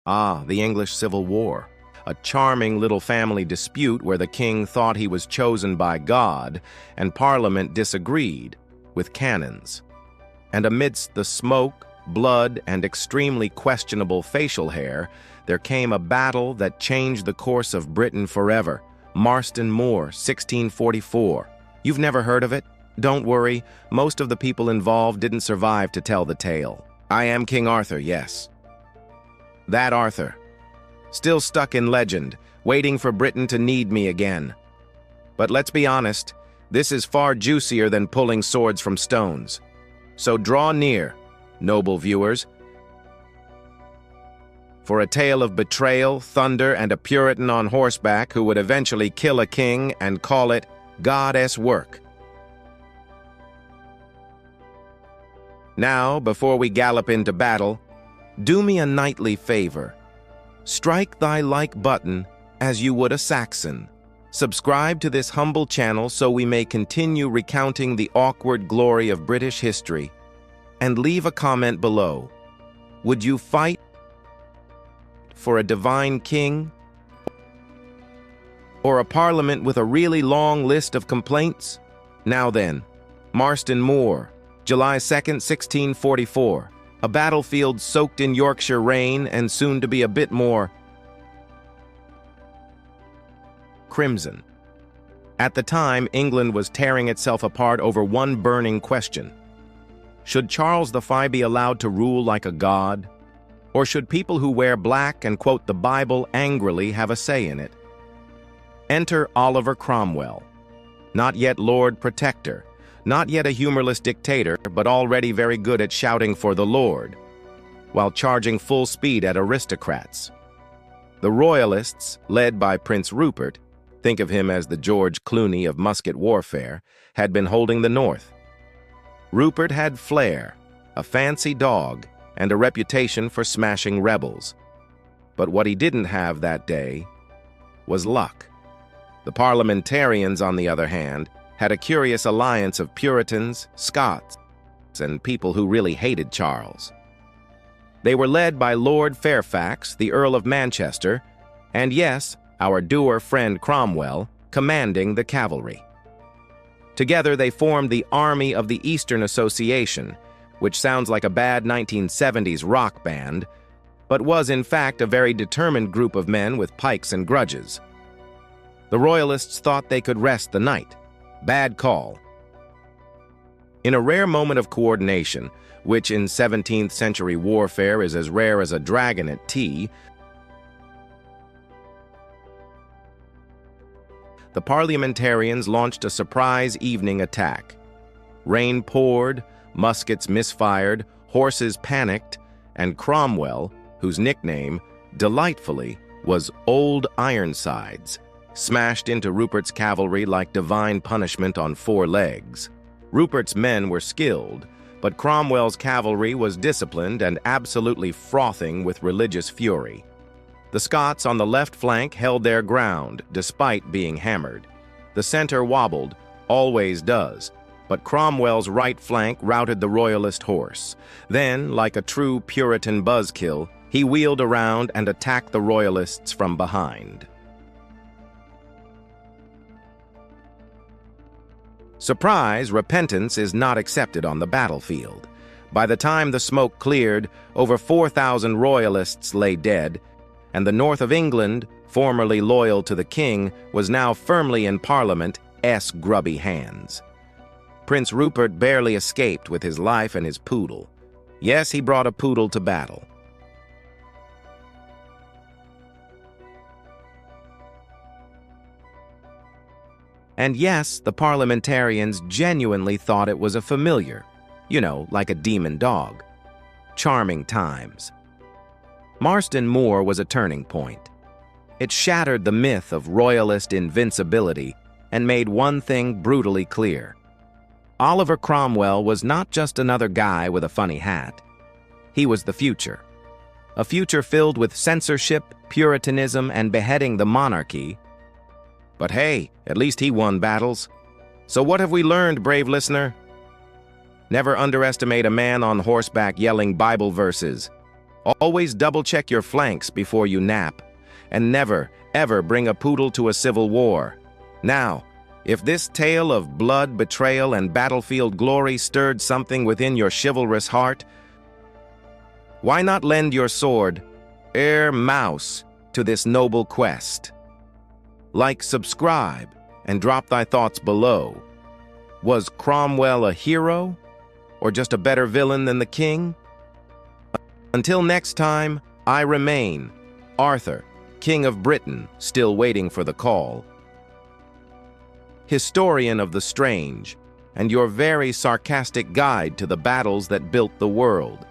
Ah, the English Civil War. A charming little family dispute where the king thought he was chosen by God and Parliament disagreed, with cannons. And amidst the smoke, blood, and extremely questionable facial hair, there came a battle that changed the course of Britain forever. Marston Moor, 1644. You've never heard of it? Don't worry, most of the people involved didn't survive to tell the tale. I am King Arthur, yes. That Arthur. Still stuck in legend, waiting for Britain to need me again. But let's be honest, this is far juicier than pulling swords from stones. So draw near, noble viewers, for a tale of betrayal, thunder, and a Puritan on horseback who would eventually kill a king and call it God's work. Now, before we gallop into battle, do me a knightly favor. Strike thy like button as you would a Saxon. Subscribe to this humble channel so we may continue recounting the awkward glory of British history. And leave a comment below. Would you fight for a divine king? Or a parliament with a really long list of complaints? Now then, Marston Moor, July 2nd, 1644. A battlefield soaked in Yorkshire rain and soon to be a bit more crimson. At the time, England was tearing itself apart over one burning question. Should Charles V be allowed to rule like a god? Or should people who wear black and quote the Bible angrily have a say in it? Enter Oliver Cromwell. Not yet Lord Protector, not yet a humorless dictator, but already very good at shouting for the Lord, while charging full speed at aristocrats. The Royalists, led by Prince Rupert, think of him as the George Clooney of musket warfare, had been holding the north. Rupert had flair, a fancy dog, and a reputation for smashing rebels. But what he didn't have that day was luck. The parliamentarians, on the other hand, had a curious alliance of Puritans, Scots, and people who really hated Charles. They were led by Lord Fairfax, the Earl of Manchester, and yes, our dour friend Cromwell, commanding the cavalry. Together they formed the Army of the Eastern Association, which sounds like a bad 1970s rock band, but was in fact a very determined group of men with pikes and grudges. The Royalists thought they could rest the night. Bad call. In a rare moment of coordination, which in 17th century warfare is as rare as a dragon at tea, the parliamentarians launched a surprise evening attack. Rain poured, muskets misfired, horses panicked, and Cromwell, whose nickname, delightfully, was Old Ironsides, smashed into Rupert's cavalry like divine punishment on four legs. Rupert's men were skilled, but Cromwell's cavalry was disciplined and absolutely frothing with religious fury. The Scots on the left flank held their ground, despite being hammered. The center wobbled, always does, but Cromwell's right flank routed the Royalist horse. Then, like a true Puritan buzzkill, he wheeled around and attacked the Royalists from behind. Surprise, repentance is not accepted on the battlefield. By the time the smoke cleared, over 4,000 Royalists lay dead, and the north of England, formerly loyal to the king, was now firmly in Parliament's grubby hands. Prince Rupert barely escaped with his life and his poodle. Yes, he brought a poodle to battle. And yes, the parliamentarians genuinely thought it was a familiar, like a demon dog. Charming times. Marston Moor was a turning point. It shattered the myth of royalist invincibility and made one thing brutally clear. Oliver Cromwell was not just another guy with a funny hat. He was the future. A future filled with censorship, Puritanism, and beheading the monarchy. But hey, at least he won battles. So what have we learned, brave listener? Never underestimate a man on horseback yelling Bible verses. Always double-check your flanks before you nap, and never, ever bring a poodle to a civil war. Now, if this tale of blood, betrayal, and battlefield glory stirred something within your chivalrous heart, why not lend your sword, mouse, to this noble quest? Like, subscribe, and drop thy thoughts below. Was Cromwell a hero, or just a better villain than the king? Until next time, I remain Arthur, King of Britain, still waiting for the call. Historian of the strange, and your very sarcastic guide to the battles that built the world.